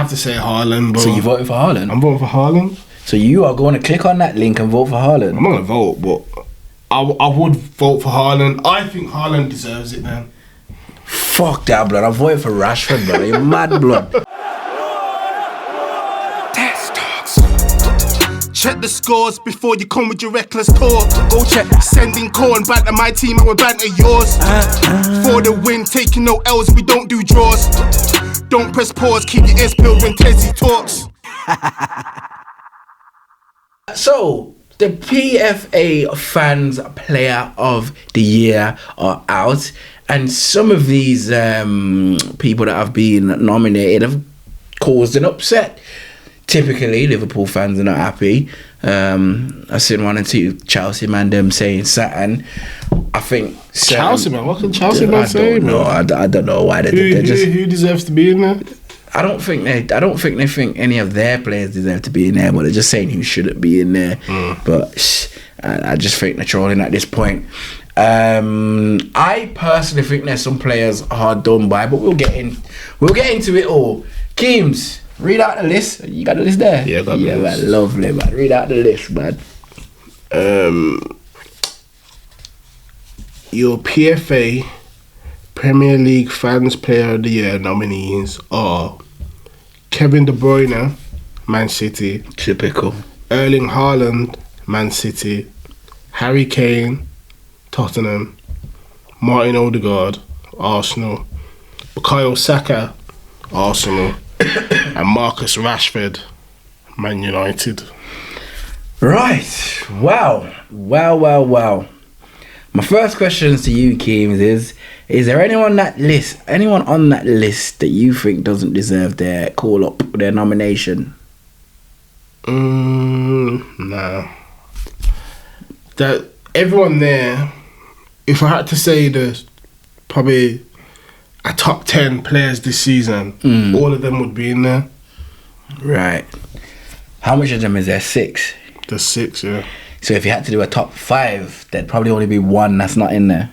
have to say Haaland, bro. So you voted for Haaland? I'm voting for Haaland. So you are going to click on that link and vote for Haaland? I'm not going to vote, but I would vote for Haaland. I think Haaland deserves it, man. Fuck that, blood. I'm voting for Rashford, blood. You're mad, blood. TezTalks. Check the scores before you come with your reckless talk. Go check. Sending corn, banter my team and we banter yours. For the win, taking no L's, we don't do draws. Don't press pause, keep your ears peeled when Tezzy talks. So, the PFA Fans Player of the Year are out, and some of these people that have been nominated have caused an upset. Typically, Liverpool fans are not happy. I've seen one or two Chelsea man them saying something. I think Chelsea man, what can Chelsea man say? I don't know why they who deserves to be in there? I don't think they think any of their players deserve to be in there, but they're just saying who shouldn't be in there. But I just think they're trolling at this point. I personally think there's some players hard done by, but we'll get into it all. Keems, read out the list. You got the list there? Yeah, I got the list. Man, lovely, man. Read out the list, man. Your PFA Premier League Fans Player of the Year nominees are Kevin De Bruyne, Man City. Typical. Erling Haaland, Man City. Harry Kane, Tottenham. Martin Odegaard, Arsenal. Bukayo Saka, Arsenal. And Marcus Rashford, Man United. Right. Wow. My first question to you, Keems, is there anyone on that list that you think doesn't deserve their call up, their nomination? No. That everyone there, if I had to say there's probably a top 10 players this season, all of them would be in there. Right. How much of them is there? 6? There's 6, yeah. So if you had to do a top 5, there'd probably only be 1 that's not in there.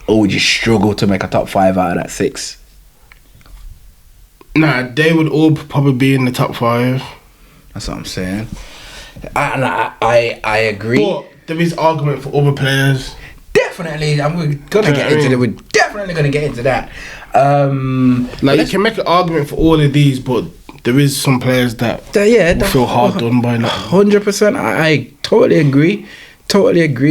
Or would you struggle to make a top 5 out of that 6? Nah, they would all probably be in the top 5. That's what I'm saying. And I agree. But there is argument for other players. Definitely, we're definitely gonna get into that. You can make an argument for all of these, but there is some players that will feel hard done by now. 100%. I totally agree.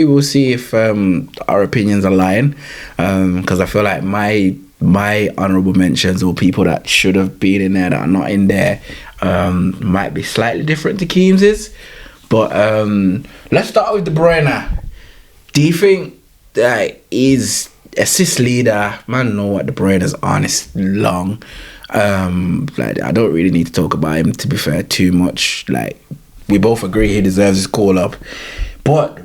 We'll see if our opinions align, because I feel like my honourable mentions or people that should have been in there that are not in there might be slightly different to Keems's. But let's start with De Bruyne. Do you think that he's assist leader? Man, know what De Bruyne is on is long. I don't really need to talk about him, to be fair, too much. Like, we both agree he deserves his call up. But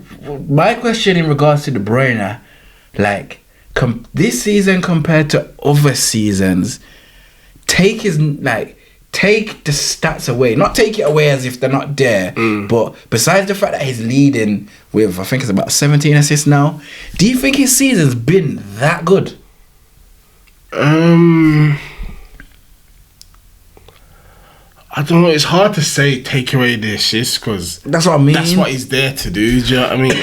my question in regards to De Bruyne, like, this season compared to other seasons, take the stats away. Not take it away as if they're not there, but besides the fact that he's leading with, I think it's about 17 assists now, do you think his season's been that good? I don't know. It's hard to say take away the assists because that's what I mean. That's what he's there to do. Do you know what I mean?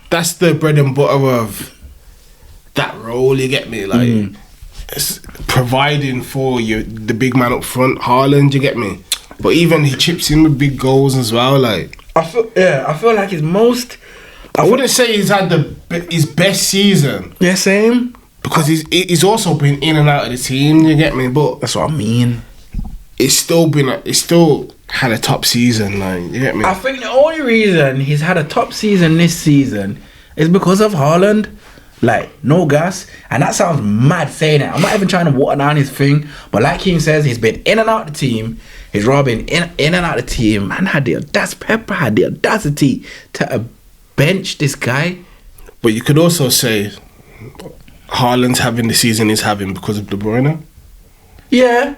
That's the bread and butter of that role. You get me? Like it's providing for you, the big man up front, Haaland. You get me? But even he chips in with big goals as well. Like I feel like his most. I wouldn't say he's had his best season. Yeah, same. Because he's also been in and out of the team, you get me? But that's what I mean. It's still had a top season, like, you get me? I think the only reason he's had a top season this season is because of Haaland. Like, no gas. And that sounds mad saying it. I'm not even trying to water down his thing. But like Keem says, he's been in and out of the team. He's been in and out of the team. Man had the audacity to bench this guy. But you could also say Haaland's having the season he's having because of De Bruyne. Yeah,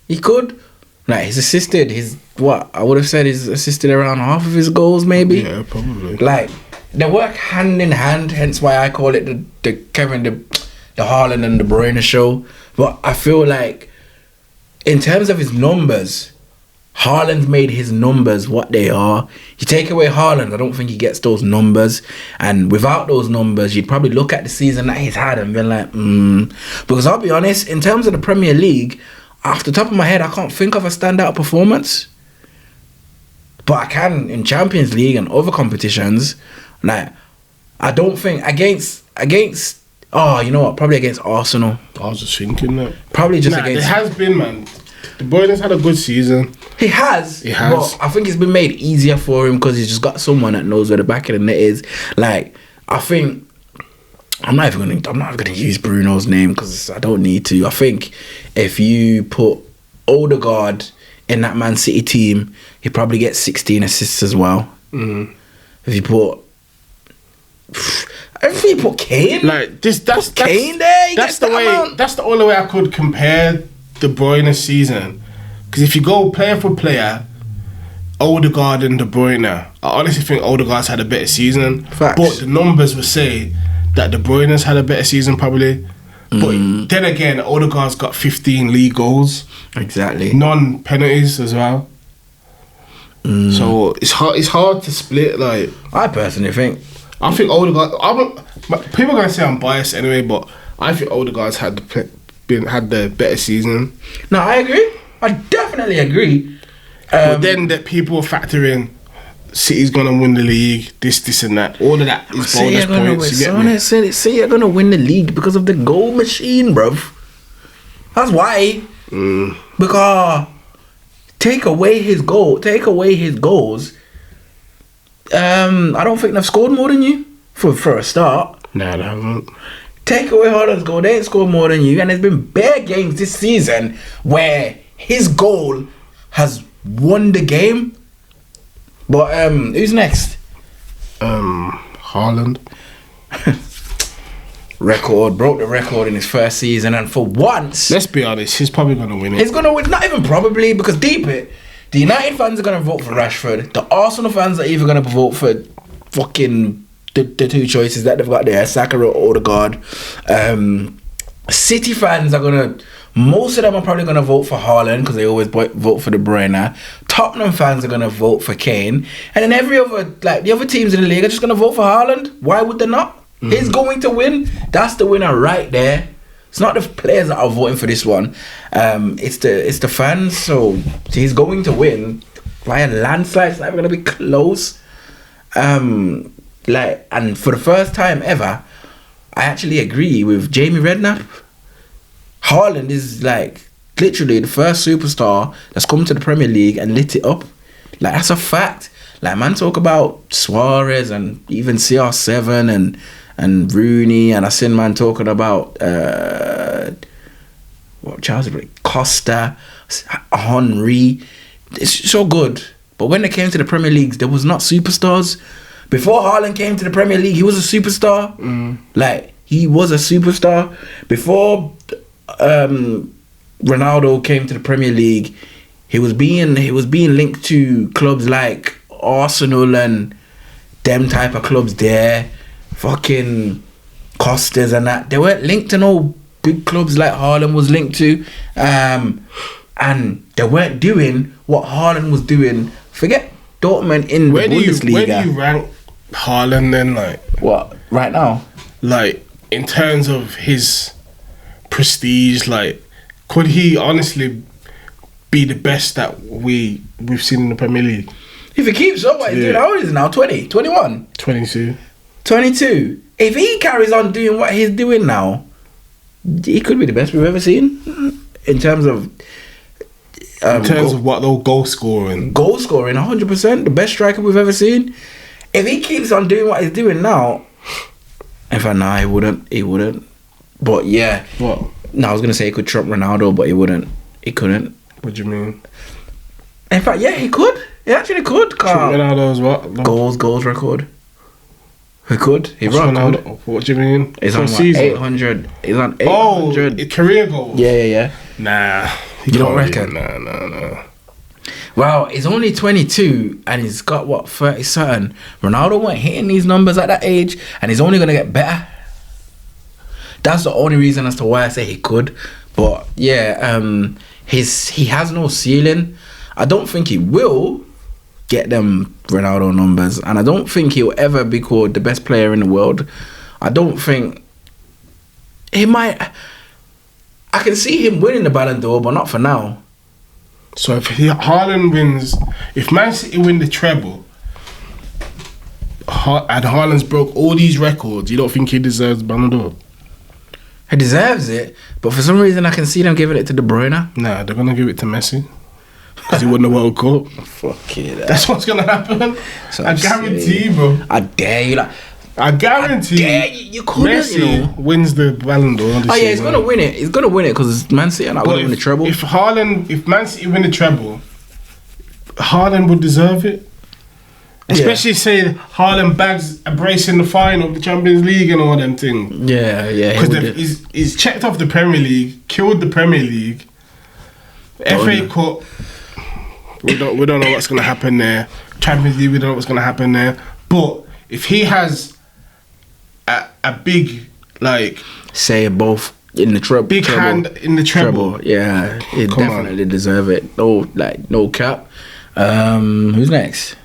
he could. Like, he's assisted. I would have said he's assisted around half of his goals, maybe. Yeah, probably. Like, they work hand in hand. Hence why I call it the Haaland and De Bruyne show. But I feel like, in terms of his numbers, Haaland's made his numbers what they are. You take away Haaland, I don't think he gets those numbers. And without those numbers, you'd probably look at the season that he's had and be like, Because I'll be honest, in terms of the Premier League, off the top of my head, I can't think of a standout performance. But I can in Champions League and other competitions. Like, I don't think against you know what? Probably against Arsenal. I was just thinking that. Probably just against. It has been, man. De Bruyne's had a good season. He has. But I think it's been made easier for him because he's just got someone that knows where the back of the net is. Like, I think I'm not even gonna use Bruno's name because I don't need to. I think if you put Odegaard in that Man City team, he probably gets 16 assists as well. Mm. If you put Kane, like this, that's Kane there. That's the way. Amount. That's the only way I could compare De Bruyne season. Because if you go player for player, Odegaard and De Bruyne, I honestly think Odegaard's had a better season. Facts. But the numbers would say that De Bruyne's had a better season probably. But then again, Odegaard's got 15 league goals. Exactly. None penalties as well. So it's hard to split. Like, I personally think Odegaard. People are gonna say I'm biased anyway, but I think Odegaard's had the better season. No, I agree. I definitely agree. But then that people factor in City's gonna win the league, this and that. All of that is bonus points. Say you're gonna win the league because of the goal machine, bruv. That's why. Because take away his goals. I don't think they've scored more than you for a start. Nah, they haven't. Take away Haaland's goal, they ain't scored more than you. And there's been bare games this season where his goal has won the game. But who's next? Haaland. Broke the record in his first season, and for once, let's be honest, he's probably gonna win it. He's gonna win, not even probably, because deep it, the United fans are gonna vote for Rashford. The Arsenal fans are either gonna vote for fucking the two choices that they've got there, Saka or Odegaard. City fans are gonna. Most of them are probably going to vote for Haaland because they always vote for De Bruyne. Tottenham fans are going to vote for Kane. And then every other, like the other teams in the league are just going to vote for Haaland. Why would they not? He's going to win. That's the winner right there. It's not the players that are voting for this one. It's the fans. So he's going to win via landslide. It's not even going to be close. And for the first time ever, I actually agree with Jamie Redknapp. Haaland is like literally the first superstar that's come to the Premier League and lit it up. Like, that's a fact. Like, man, talk about Suarez and even CR7 and Rooney, and I seen man talking about Costa, Henry. It's so good. But when they came to the Premier League, there was not superstars. Before Haaland came to the Premier League, he was a superstar. Like, he was a superstar. Before Ronaldo came to the Premier League, he was being linked to clubs like Arsenal and them type of clubs there, fucking Costas and that. They weren't linked to no big clubs like Haaland was linked to, and they weren't doing what Haaland was doing. Forget Dortmund in the Bundesliga. Where do you rank Haaland then? Like, what right now? Like, in terms of his prestige, like, could he honestly be the best that we've seen in the Premier League? If he keeps up what he's doing, how old is he now? 20? 21? 22. 22. If he carries on doing what he's doing now, he could be the best we've ever seen in terms of what though? Goal scoring, 100%, the best striker we've ever seen. If he keeps on doing what he's doing now, he wouldn't. But yeah, what? No, I was gonna say he could trump Ronaldo, but he wouldn't. He couldn't. What do you mean? In fact, yeah, he could. He actually could. Trump Ronaldo's what? No. Goals record. He could. What do you mean? He's on 800. He's on 800. Oh, career goals. Yeah. Nah. You don't reckon? Nah. Well, he's only 22 and he's got 30 something. Ronaldo weren't hitting these numbers at that age, and he's only gonna get better. That's the only reason as to why I say he could. But yeah, he has no ceiling. I don't think he will get them Ronaldo numbers, and I don't think he'll ever be called the best player in the world. I don't think he might. I can see him winning the Ballon d'Or, but not for now. So if Haaland wins, if Man City win the treble, and Haaland's broke all these records, you don't think he deserves Ballon d'Or? He deserves it, but for some reason I can see them giving it to De Bruyne. Nah, they're gonna give it to Messi because he won the World Cup. Fuck it. That's what's gonna happen. So I guarantee, bro. I dare you, I guarantee. You couldn't, Messi wins the Ballon d'Or. Oh yeah, he's gonna win it. He's gonna win it because Man City are not gonna win the treble. If Man City win the treble, Haaland would deserve it. Especially say Haaland bags a brace in the final of the Champions League and all them things. Yeah. Because he's checked off the Premier League, killed the Premier League, FA Cup. We don't know what's gonna happen there. Champions League, we don't know what's gonna happen there. But if he has a big say both in the big hand in the treble, yeah, he definitely deserve it. No cap. Who's next?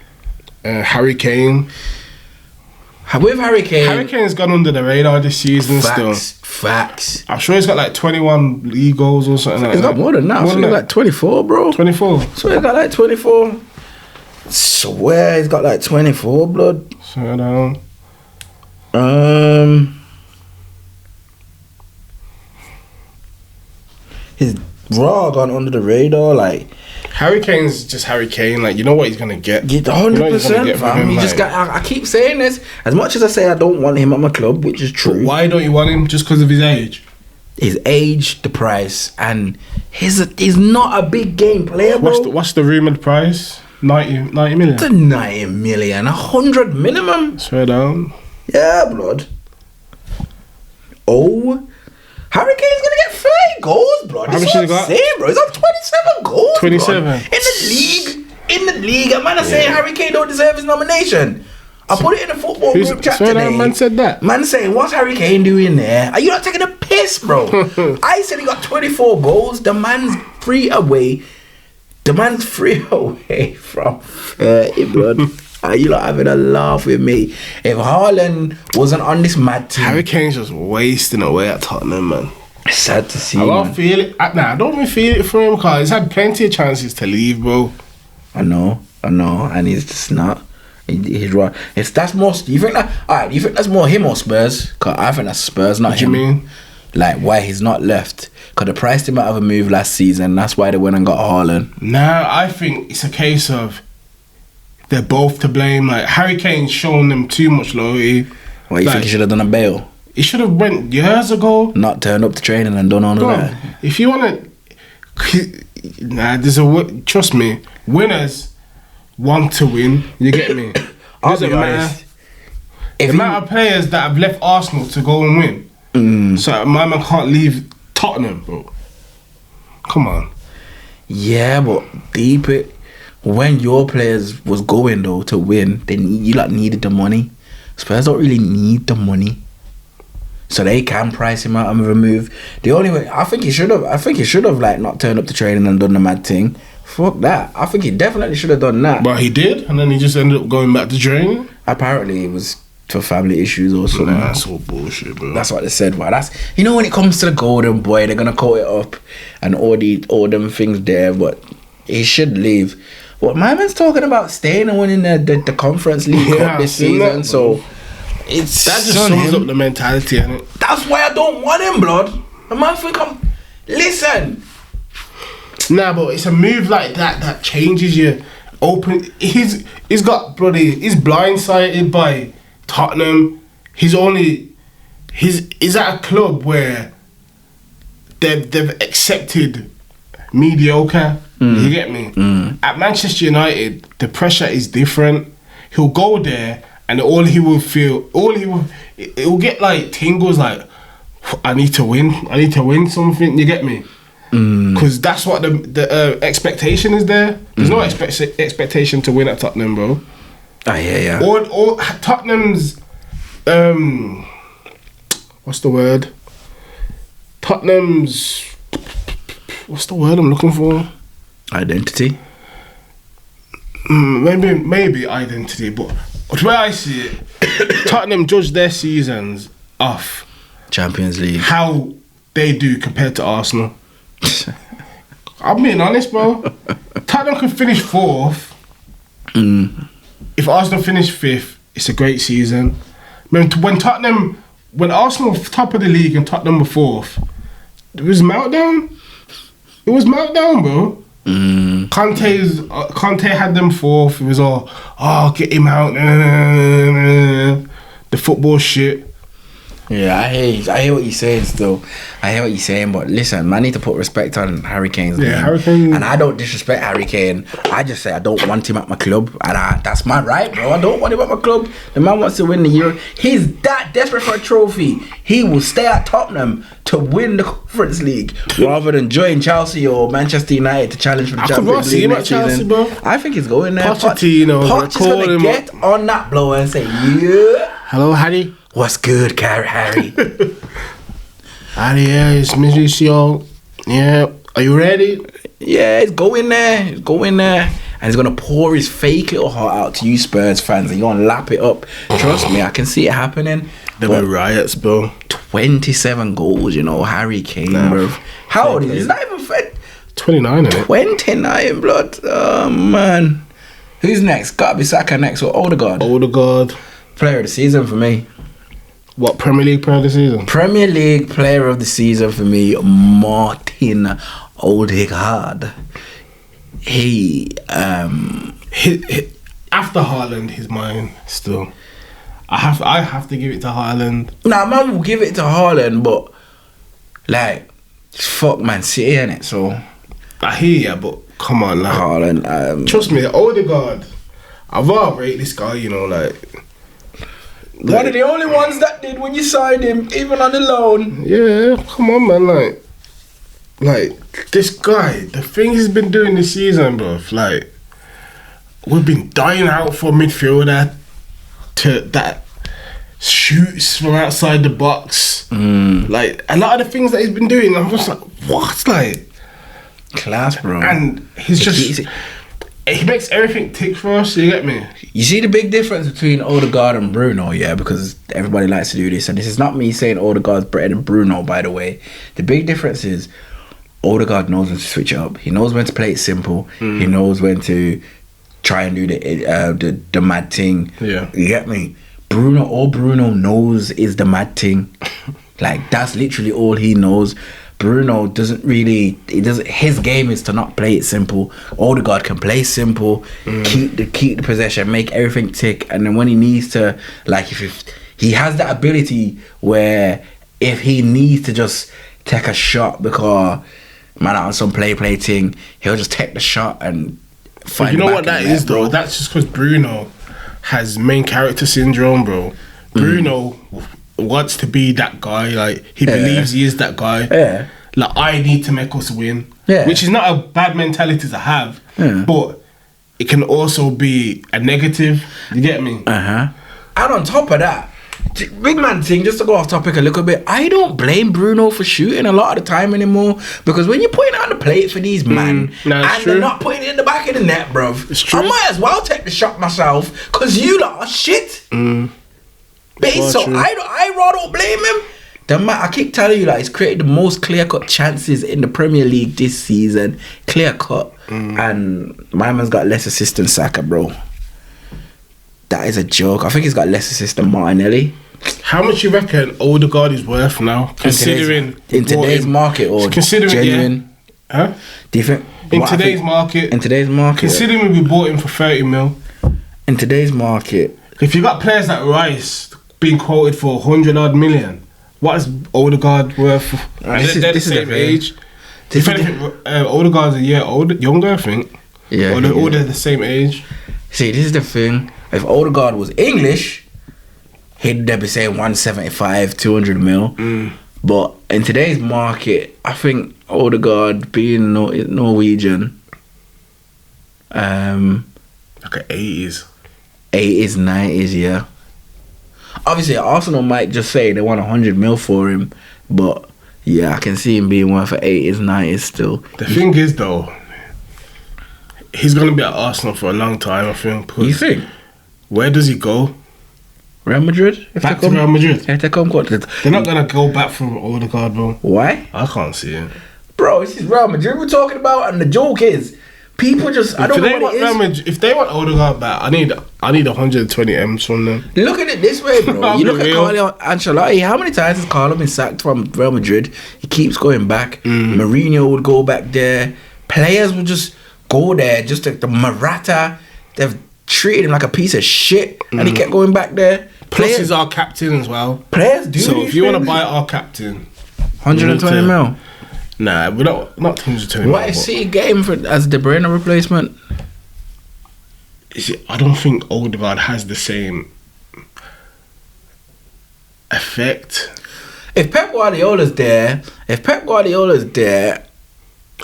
Harry Kane. With Harry Kane's gone under the radar this season. Facts. I'm sure he's got like 21 league goals or something like that. He's got more than that. He's got like 24, bro. 24. So he's got like 24. Swear he's got like 24, blood. Swear down. He's raw gone under the radar, Harry Kane's just Harry Kane. You know what he's gonna get. 100%, fam. I keep saying this. As much as I say I don't want him at my club, which is true. Why don't you want him? Just because of his age? His age, the price, and he's not a big game player, bro. What's the rumoured price? 90 million? It's a 90 million. 100 minimum. Swear down. Yeah, blood. Oh, Harry Kane's gonna get 30 goals, blood. How much has he got? Bro. He's on 27 goals. 27 blood. In the league, a man is saying Harry Kane don't deserve his nomination. I put it in the football group chat today. Man said that. Man saying, what's Harry Kane doing there? Are you not taking a piss, bro? I said he got 24 goals. The man's free away from 30, blood. Are you not having a laugh with me? If Haaland wasn't on this mad team, Harry Kane's just wasting away at Tottenham, man. It's sad to see. I don't feel it. I don't even feel it for him because he's had plenty of chances to leave, bro. I know, and he's just not. He's right. That's more. You think that? Alright, you think that's more him or Spurs? Cause I think that's Spurs, not him. What do you mean? Why he's not left? Cause they priced him out of a move last season. That's why they went and got Haaland. Nah, I think it's a case of they're both to blame. Harry Kane's shown them too much loyalty. Well, you think he should have done a bail? He should have went years ago. Not turned up to training and done all of that. If you want to, trust me, winners want to win. You get me? Doesn't matter. The amount of players that have left Arsenal to go and win. So my man can't leave Tottenham, bro. Come on. Yeah, but deep it. When your players was going though to win, you needed the money. Spurs don't really need the money, so they can price him out and remove. The only way I think he should have not turned up to training and done the mad thing. Fuck that. I think he definitely should have done that. But he did, and then he just ended up going back to training. Apparently, it was for family issues or something. Nah, that's all bullshit, bro. That's what they said. But that's when it comes to the golden boy, they're gonna call it up and all them things there. But he should leave. What my man's talking about staying and winning the Conference League Cup this season, so that just sums up the mentality, innit? That's why I don't want him, blood. The man think listen. Nah, but it's a move like that changes you. He's blindsided by Tottenham. He's at a club where they've accepted mediocre. You get me? At Manchester United, the pressure is different. He'll go there, and it will get tingles I need to win something. You get me? Because that's what the expectation is there. There's no expectation to win at Tottenham, bro. Yeah. Or Tottenham's what's the word? Tottenham's what's the word I'm looking for? Identity. Maybe identity, but the way I see it, Tottenham judge their seasons off Champions League. how they do compared to Arsenal. I'm being honest, bro. Tottenham can finish 4th. If Arsenal finish 5th, it's a great season. When Arsenal were top of the league and Tottenham were 4th, it was meltdown. It was meltdown, bro. Conte had them 4th. It was all, get him out. The football shit. Yeah, I hear what you're saying still. I hear what you're saying, but listen, man, I need to put respect on Harry Kane's name. Harry Kane. And I don't disrespect Harry Kane. I just say I don't want him at my club. And that's my right, bro. I don't want him at my club. The man wants to win the Euro. He's that desperate for a trophy. He will stay at Tottenham to win the Conference League rather than join Chelsea or Manchester United to challenge for the Champions League next season. Bro. I think he's going there. Pochettino is going to get on that blower and say, yeah. Hello, Harry. What's good, Harry? Harry, yeah, it's Mizicio. Yeah, are you ready? Yeah, he's going there. And he's going to pour his fake little heart out to you Spurs fans. And you're going to lap it up. Trust me, I can see it happening. There were riots, bro. 27 goals, Harry Kane, bro. How old is he? He's not even fit. 29, isn't it? 29, blood. Oh, man. Who's next? Gotta be Saka next or Odegaard? Player of the season for me. What, Premier League Player of the Season? Premier League Player of the Season for me, Martin Odegaard. He after Haaland, he's mine still. I have to give it to Haaland. Nah, man will give it to Haaland, but like, fuck Man City, innit? So I hear ya, but come on, like Haaland. Trust me, Odegaard. I've already rate this guy, one of the only ones that did when you signed him, even on the loan. Yeah, come on, man. Like this guy, the things he's been doing this season, bro. Like, we've been dying out for a midfielder that shoots from outside the box. Like, a lot of the things that he's been doing, I'm just like, what? Like, class, bro. And he makes everything tick for us, you get me? You see the big difference between Odegaard and Bruno, yeah? Because everybody likes to do this. And this is not me saying Odegaard's better than Bruno, by the way. The big difference is Odegaard knows when to switch it up. He knows when to play it simple. He knows when to try and do the mad thing. Yeah. You get me? All Bruno knows is the mad thing. Like, that's literally all he knows. Bruno doesn't really. His game is to not play it simple. Odegaard can play simple, keep the possession, make everything tick, and then when he needs to, like, if he has that ability where if he needs to just take a shot because man out on some play thing, he'll just take the shot and find. You know what that is, though? That's just because Bruno has main character syndrome, bro. Bruno wants to be that guy. Like, he believes he is that guy. Yeah. Like, I need to make us win. Yeah. Which is not a bad mentality to have. Yeah. But it can also be a negative. You get me? And on top of that, big man thing, just to go off topic a little bit, I don't blame Bruno for shooting a lot of the time anymore, because when you're putting it on the plate for these man and they're not putting it in the back of the net, bruv, it's true. I might as well take the shot myself, because you lot are shit. So I rather don't blame him. The man, I keep telling you, like, he's created the most clear-cut chances in the Premier League this season. Clear-cut. And my man's got less assists than Saka, bro. That is a joke. I think he's got less assists than Martinelli. How much you reckon Odegaard is worth now, considering in today's market, or considering genuine? Yeah. Huh? Do you think in today's market? In today's market, considering we bought him for 30 mil. In today's market, if you got players like Rice being quoted for 100 odd million, what is Odegaard worth? They're the same age. If anything, Odegaard's a year younger, I think. Yeah. Or they're the same age. See, this is the thing. If Odegaard was English, he'd be saying 175, 200 mil. But in today's market, I think Odegaard being Norwegian, like an 80s, 90s, yeah. Obviously, Arsenal might just say they want 100 mil for him, but Yeah, I can see him being one for 80s, 90s still. The thing is, though, he's going to be at Arsenal for a long time, I think. You think? Where does he go? Real Madrid? Back to Real Madrid? If they come, they're not going to go back from Odegaard, bro. Why? I can't see it. Bro, this is Real Madrid we're talking about, and the joke is, people just, I don't know what it is. If they want Odegaard back, I need 120 M's from them. Look at it this way, bro. You look at Carlo Ancelotti. How many times has Carlo been sacked from Real Madrid? He keeps going back. Mourinho would go back there. Players would just go there. Just like the Morata, they've treated him like a piece of shit, and he kept going back there. Plus, he's our captain as well. Players do. So if you want to buy our captain, 120 mil. Nah, we're not 120 mil. What is City getting for as De Bruyne replacement? I don't think Odegaard has the same effect. If Pep Guardiola's there,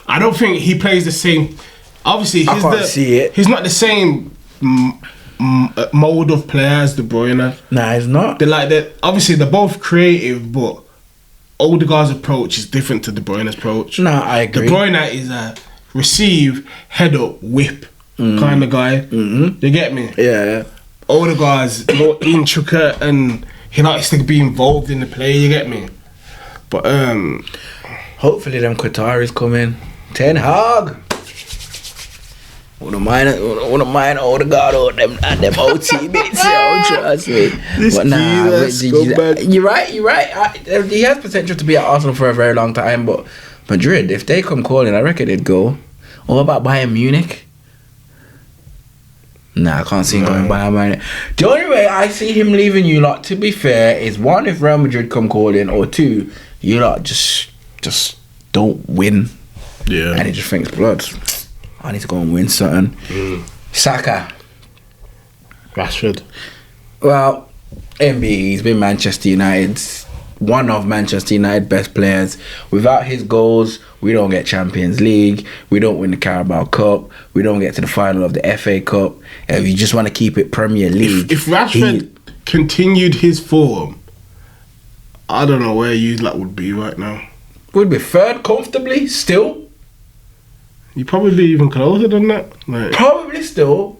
I don't think he plays the same. Obviously, I can't see it. He's not the same mode of player as De Bruyne. Nah, he's not. Obviously, they're both creative, but Odegaard's approach is different to De Bruyne's approach. Nah, I agree. De Bruyne is a receive, head up, whip kind of guy. You get me? Yeah. Odegaard's more intricate and he likes to be involved in the play. You get me? But hopefully them Qataris come in. Ten Hag. Wouldn't mind Odegaard or them OT bits, yo, trust me. But nah, you're right. He has potential to be at Arsenal for a very long time, but Madrid, if they come calling, I reckon they'd go. What about Bayern Munich? Nah, I can't see him going Bayern Munich. The only way I see him leaving you lot, to be fair, is one, if Real Madrid come calling, or two, you lot just don't win. Yeah. And he just thinks, blood, I need to go and win something. Saka. Rashford. Well, MB, he's been Manchester United's one of Manchester United's best players. Without his goals, we don't get Champions League. We don't win the Carabao Cup. We don't get to the final of the FA Cup. If you just want to keep it Premier League. If Rashford continued his form, I don't know where you would be right now. Would be third comfortably still. You'd probably be even closer than that. Probably still.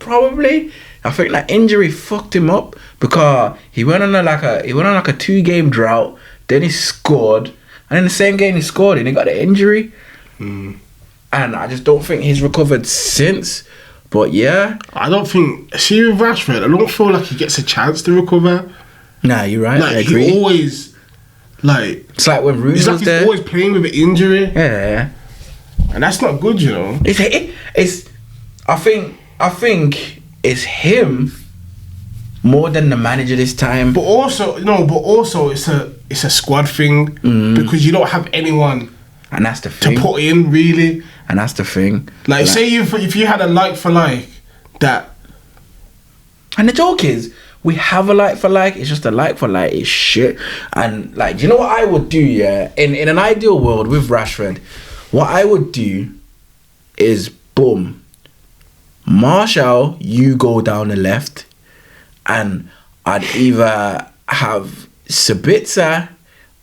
I think that injury fucked him up because he went on like a 2-game drought. Then he scored, and in the same game he scored, and he got an injury. And I just don't think he's recovered since. But yeah, I don't think. See with Rashford, I don't feel like he gets a chance to recover. Nah, you're right. I agree. He always it's like when Rooney was there. He's always playing with an injury. Yeah. And that's not good, you know. I think it's him more than the manager this time. But also it's a squad thing because you don't have anyone, and that's the thing, to put in really. And that's the thing. Say if you had a like for like that. And the joke is, we have a like for like. It's just a like for like is shit. And do you know what I would do? Yeah, in an ideal world with Rashford. What I would do is, boom, Martial, you go down the left, and I'd either have Sabitzer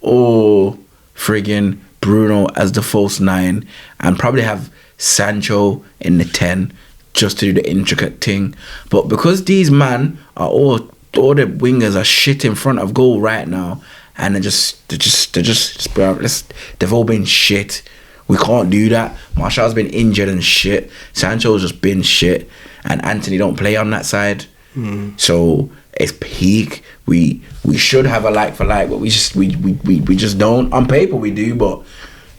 or friggin' Bruno as the false 9, and probably have Sancho in the 10 just to do the intricate thing. But because these man are all the wingers are shit in front of goal right now, and they've all been shit. We can't do that. Martial's been injured and shit. Sancho's just been shit. And Anthony don't play on that side. So it's peak. We should have a like for like, but we just don't. On paper we do, but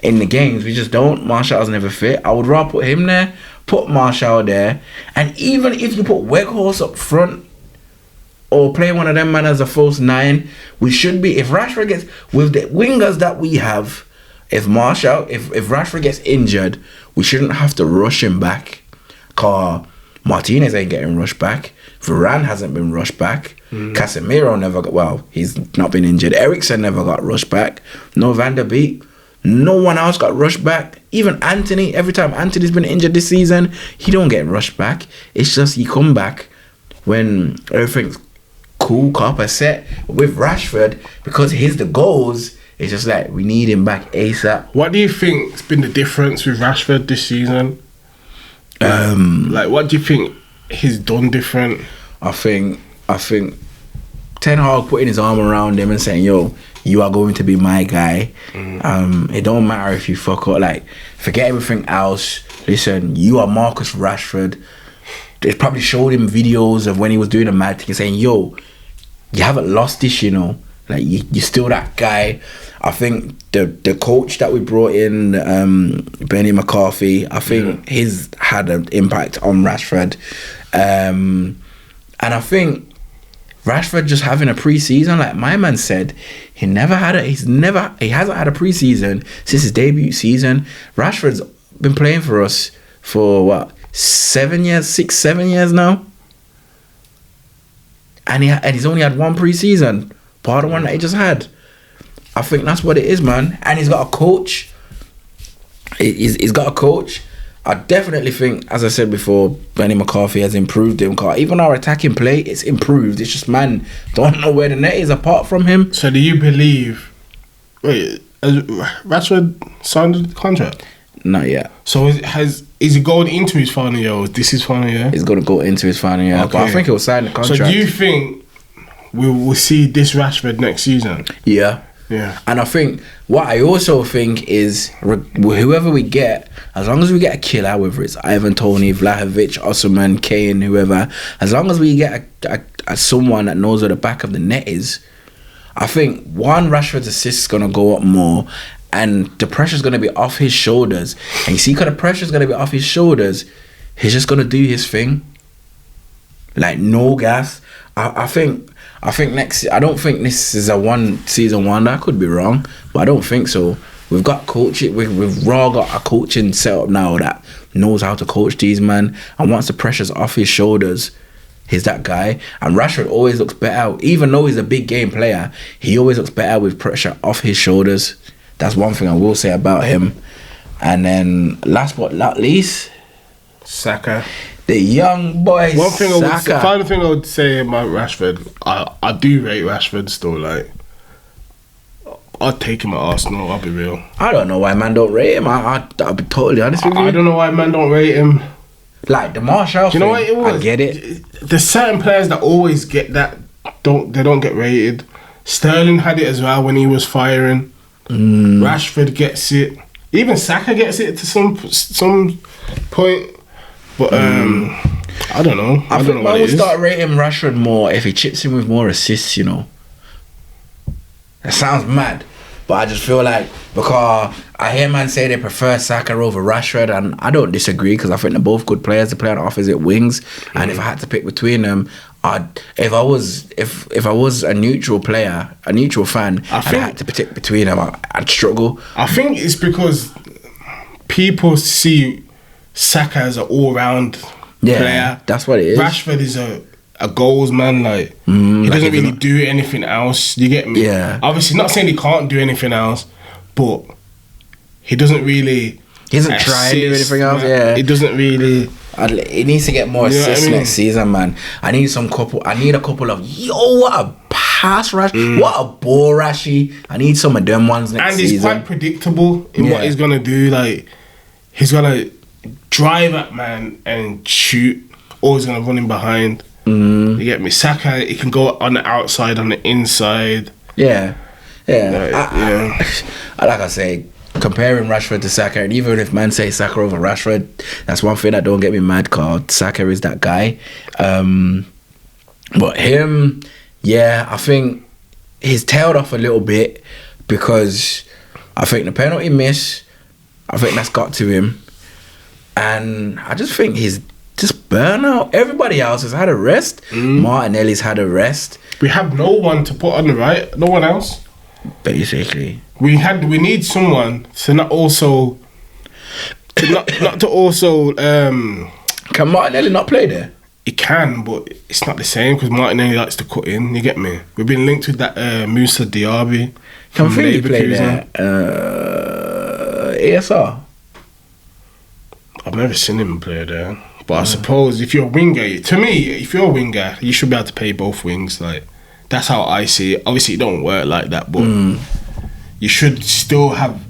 in the games we just don't. Martial's never fit. I would rather put him there, put Martial there, and even if you put Weghorst up front or play one of them man as a false 9, we should be, if Rashford gets, with the wingers that we have, if Rashford gets injured, we shouldn't have to rush him back. Cause Martinez ain't getting rushed back. Varane hasn't been rushed back. Casemiro never got, well, he's not been injured. Eriksen never got rushed back. No Van der Beek. No one else got rushed back. Even Anthony, every time Anthony's been injured this season, he don't get rushed back. It's just he come back when everything's cool, copper set. With Rashford, because he's the goals, It's just like we need him back ASAP. What do you think's been the difference with Rashford this season? Like, what do you think he's done different? I think Ten Hag putting his arm around him and saying, "Yo, you are going to be my guy. It don't matter if you fuck up. Like, forget everything else. Listen, you are Marcus Rashford." They probably showed him videos of when he was doing a mad thing, saying, "Yo, you haven't lost this, you know. Like, you're still that guy." I think the coach that we brought in, Benny McCarthy, I think he's had an impact on Rashford, and I think Rashford just having a pre-season, like my man said, he hasn't had a pre-season since his debut season. Rashford's been playing for us for what, 7 years now, and he's only had one pre-season, part of one that he just had. I think that's what it is, man. And he's got a coach. He's got a coach. I definitely think, as I said before, Benny McCarthy has improved him. Cause even our attacking play, it's improved. It's just, man, don't know where the net is apart from him. So do you believe... Wait, has Rashford signed the contract? Not yet. So is he going into his final year, or is this his final year? He's going to go into his final year. Okay. But I think he'll sign the contract. So do you think we will see this Rashford next season? Yeah. Yeah. And I think, what I also think is, whoever we get, as long as we get a killer, whether it's Ivan Toney, Vlahovic, Osman, Kane, whoever, as long as we get a someone that knows where the back of the net is, I think, one, Rashford's assist is going to go up more, and the pressure's going to be off his shoulders. And you see, because the pressure's going to be off his shoulders, he's just going to do his thing. Like, no gas. I think next... I don't think this is a one-season wonder. I could be wrong, but I don't think so. We've got coaching... We've raw got a coaching setup now that knows how to coach these men, and once the pressure's off his shoulders, he's that guy. And Rashford always looks better. Even though he's a big game player, he always looks better with pressure off his shoulders. That's one thing I will say about him. And then, last but not least... Saka. The young boy, Saka. Final thing I would say about Rashford, I do rate Rashford still. Like, I'd take him at Arsenal, I'll be real. I don't know why man don't rate him. I'll be totally honest with you. I don't know why man don't rate him. Like the Marshall thing, you know what it was? I get it. There's certain players that always get that, they don't get rated. Sterling had it as well when he was firing. Rashford gets it. Even Saka gets it to some point. But I don't know. I think I would start rating Rashford more if he chips in with more assists, you know. That sounds mad, but I just feel like, because I hear man say they prefer Saka over Rashford, and I don't disagree, because I think they're both good players. They play on opposite wings, and if I had to pick between them, if I was a neutral player, a neutral fan, I had to pick between them, I'd struggle. I think it's because people see Saka as an all-round player. That's what it is. Rashford is a goals man. Like, he doesn't really do anything else. You get me? Yeah. Obviously, not saying he can't do anything else, but he doesn't really. He doesn't try and do anything else. Yeah. He doesn't really. He needs to get more assists next season, man. I need a couple of what a pass Rash, what a ball Rashy. I need some of them ones next season. And he's quite predictable in what he's gonna do. Like, he's gonna drive at man and shoot, or he's gonna run in behind. You get me? Saka, he can go on the outside, on the inside. Yeah. Like I say, comparing Rashford to Saka, and even if man say Saka over Rashford, that's one thing that don't get me mad, cause Saka is that guy. But him, I think he's tailed off a little bit, because I think the penalty miss, I think that's got to him. And I just think he's just burnout. Everybody else has had a rest. Martinelli's had a rest. We have no one to put on the right. No one else. Basically, we need someone to not also not to also. Can Martinelli not play there? He can, but it's not the same, because Martinelli likes to cut in. You get me? We've been linked with that Musa Diaby. Can Finley play there? ASR. I've never seen him play there, but I suppose if you're a winger, if you're a winger, you should be able to play both wings. Like, that's how I see it. Obviously, it don't work like that, but you should still have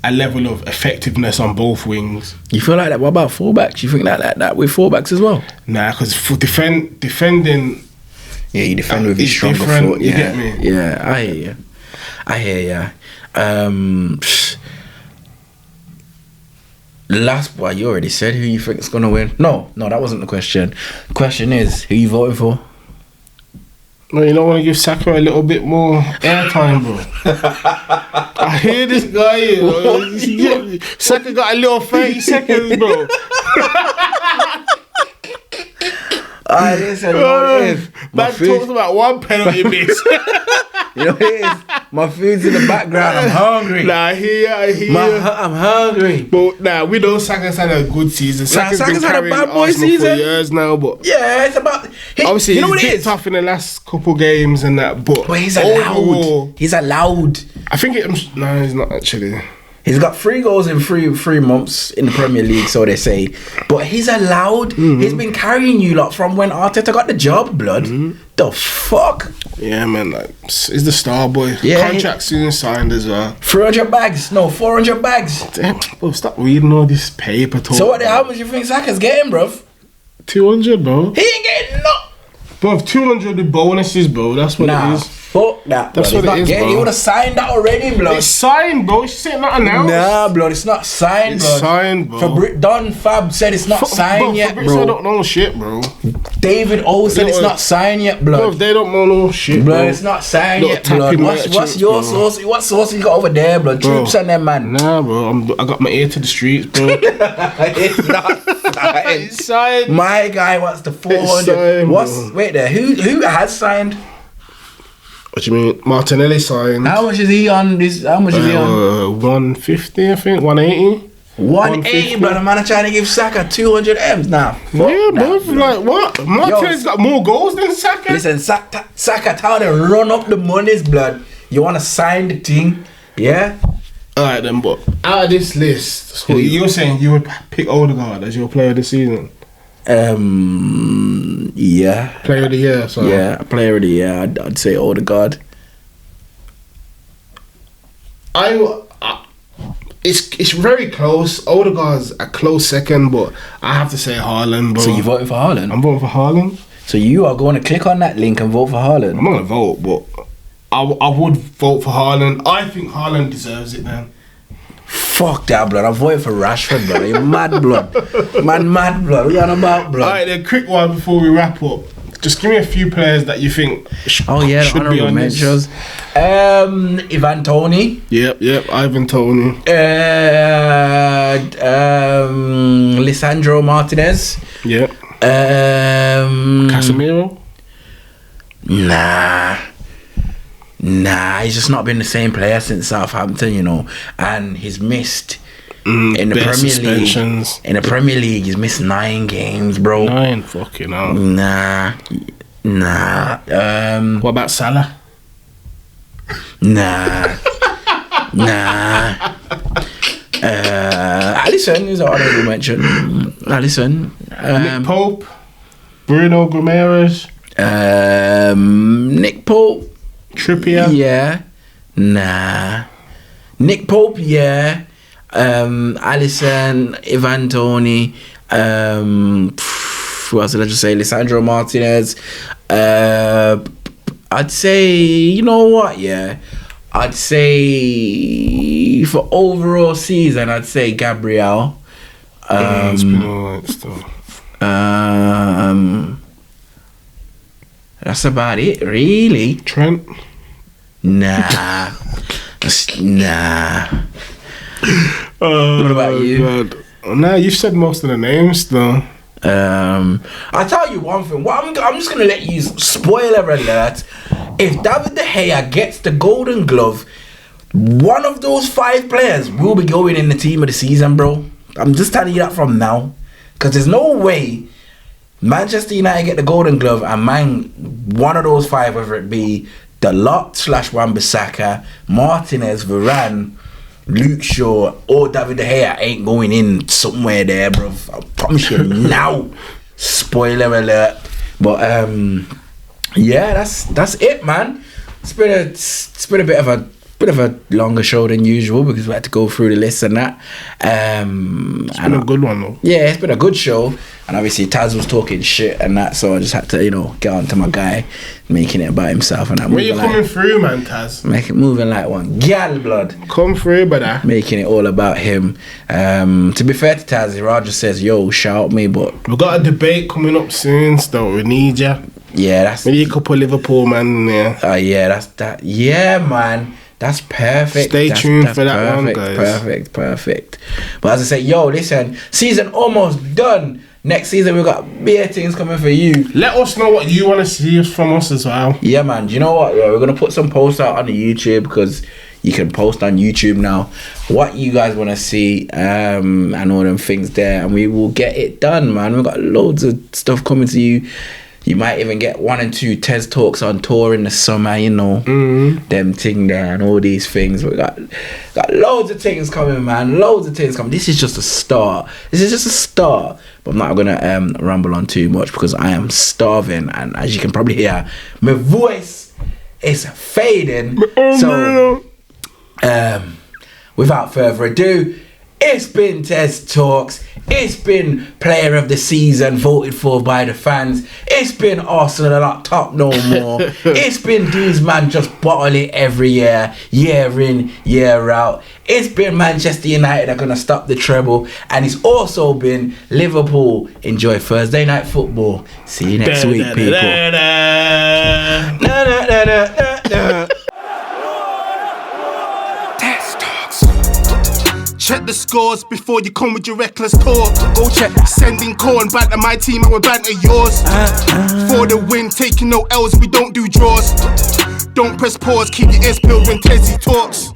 a level of effectiveness on both wings. You feel like that? What about fullbacks? You think that with fullbacks as well? Nah, because for defending. Yeah, you defend with your stronger foot. You get me? Yeah, I hear you. Last one, you already said who you think is gonna win. No, that wasn't the question. The question is who you voting for. No, you don't want to give Saka a little bit more airtime, bro. I hear this guy, you know. Saka got a little 30 seconds, bro. Alright, listen, you know what it is? Man talks about one penalty miss. You know what it is? My food's in the background. I'm hungry. Nah, I hear you. I'm hungry. But nah, we know Saka's had a good season. Saka's been had a bad boy Arsenal season for years now, but yeah, it's about. obviously you know he's what it been is? tough in the last couple games and that. But he's overall, allowed. He's allowed. I think no, he's not actually. He's got 3 goals in three months in the Premier League, so they say. But he's allowed. He's been carrying you lot from when Arteta got the job, blood. The fuck? Yeah, man. Like, he's the star boy. Yeah, Contract soon signed as well. 300 bags. No, 400 bags. Damn, bro, stop reading all this paper talk. So how much you think Saka's getting, bruv? 200, bro. He ain't getting no. Bro, 200 with bonuses, bro. That's what it is. Fuck that. That's blood. what it is, bro. He would have signed that already, blood. It's signed, bro. She said not announced. Nah, blood, it's not signed, It's blood. signed, bro. Don Fab said it's not signed yet, bro. I don't know shit, bro. David O said it's not signed yet, blood. Bro, if they don't know no shit, bro. Blood, it's not signed yet, blood. What's your sauce? What sauce you got over there, blood? Troops and them, man. Nah, bro. I got my ear to the streets, bro. It's not signed. It's signed. My guy wants the 400. Signed, Wait there? Who has signed? What you mean? Martinelli signed. How much is he on this? How much is he on? 150, I think. 180. 180, brother. Man, I'm trying to give Saka 200 M's now. Yeah, bro. Like what? Martinelli's got more goals than Saka. Listen, Saka told to run up the money's, blood. You want to sign the thing? Yeah? Alright then, but out of this list, so you're saying you would pick Odegaard as your player of the season? Yeah. Player of the year, so yeah, player of the year. I'd say Odegaard. It's very close. Odegaard's a close second, but I have to say Haaland, bro. So you voting for Haaland? I'm voting for Haaland. So you are going to click on that link and vote for Haaland? I'm not gonna vote, but I would vote for Haaland. I think Haaland deserves it, man. Fuck that, blood. I'm voting for Rashford, blood. You're mad, blood. Man, mad, blood. What you on about, blood? Alright, then quick one before we wrap up. Just give me a few players that you think should be on mentions. Ivan Toney. Yep. Ivan Toney. Lisandro Martinez. Yep. Casemiro. Nah, he's just not been the same player since Southampton, you know, and he's missed in the Premier League. In the Premier League, he's missed 9 games, bro. 9 fucking hell. Nah. What about Salah? Nah. Alisson is an honorable mention. Alisson. Nick Pope. Bruno Guimaraes. Nick Pope. Trippier. Yeah. Nah. Nick Pope, yeah. Alisson, Ivan Toney, who else did I just say? Lisandro Martinez. I'd say, you know what, yeah. I'd say for overall season, I'd say Gabriel. It's been alright still. That's about it, really. Trent? Nah. What about you? God. Nah, you've said most of the names though. I'll tell you one thing. I'm just gonna let you spoiler alert. If David De Gea gets the Golden Glove, one of those 5 players will be going in the team of the season, bro. I'm just telling you that from now, because there's no way Manchester United get the Golden Glove and one of those 5, whether it be Dalot / Wan-Bissaka, Martinez, Varane, Luke Shaw or David De Gea ain't going in somewhere there, bro. I promise you now. Spoiler alert. But yeah, that's it, man. It's been a bit of a bit of a longer show than usual because we had to go through the list and that. It's been a good one though. Yeah, it's been a good show. And obviously Taz was talking shit and that, so I just had to, get on to my guy, making it about himself. And Where you coming through, man, Taz? Make it moving like one gal blood. Come through, brother. Making it all about him. To be fair to Taz, Raj just says, yo, shout me, but... We've got a debate coming up soon, so we need ya. Yeah, that's... Maybe a couple of Liverpool man in there. Yeah, that's that. Yeah, man. That's perfect. Stay tuned for that one, guys. Perfect. But as I say, yo, listen, season almost done. Next season, we've got beer things coming for you. Let us know what you want to see from us as well. Yeah, man. Do you know what? Yeah, we're going to put some posts out on the YouTube because you can post on YouTube now what you guys want to see and all them things there. And we will get it done, man. We've got loads of stuff coming to you. You might even get 1 and 2 TezTalks on tour in the summer, them thing there and all these things. We got loads of things coming, man. Loads of things coming. This is just a start. But I'm not gonna ramble on too much because I am starving, and as you can probably hear, my voice is fading. So, without further ado, it's been TezTalks. It's been Player of the Season voted for by the fans. It's been Arsenal are not top no more. It's been these man just bottle it every year in, year out. It's been Manchester United are gonna stop the treble, and it's also been Liverpool. Enjoy Thursday night football. See you next week, people. Check the scores before you come with your reckless talk. Go check. Sending corn back to my team and we'll banter yours. For the win, taking no L's, we don't do draws. Don't press pause, keep your ears peeled when Tezzy talks.